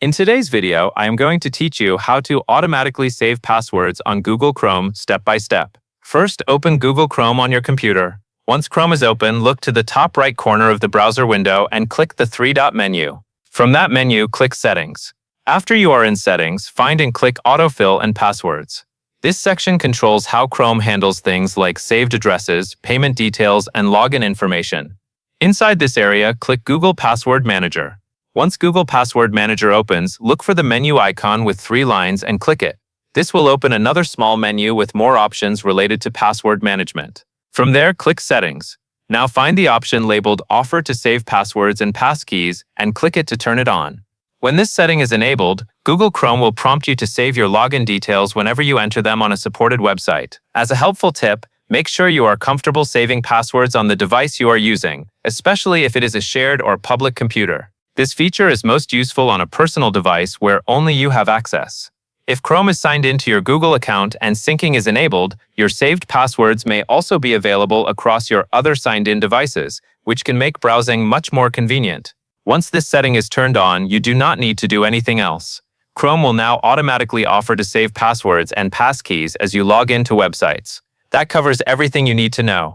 In today's video, I am going to teach you how to automatically save passwords on Google Chrome step by step. First, open Google Chrome on your computer. Once Chrome is open, look to the top right corner of the browser window and click the three-dot menu. From that menu, click Settings. After you are in Settings, find and click Autofill and Passwords. This section controls how Chrome handles things like saved addresses, payment details, and login information. Inside this area, click Google Password Manager. Once Google Password Manager opens, look for the menu icon with 3 lines and click it. This will open another small menu with more options related to password management. From there, click Settings. Now find the option labeled Offer to Save Passwords and Passkeys and click it to turn it on. When this setting is enabled, Google Chrome will prompt you to save your login details whenever you enter them on a supported website. As a helpful tip, make sure you are comfortable saving passwords on the device you are using, especially if it is a shared or public computer. This feature is most useful on a personal device where only you have access. If Chrome is signed into your Google account and syncing is enabled, your saved passwords may also be available across your other signed-in devices, which can make browsing much more convenient. Once this setting is turned on, you do not need to do anything else. Chrome will now automatically offer to save passwords and passkeys as you log into websites. That covers everything you need to know.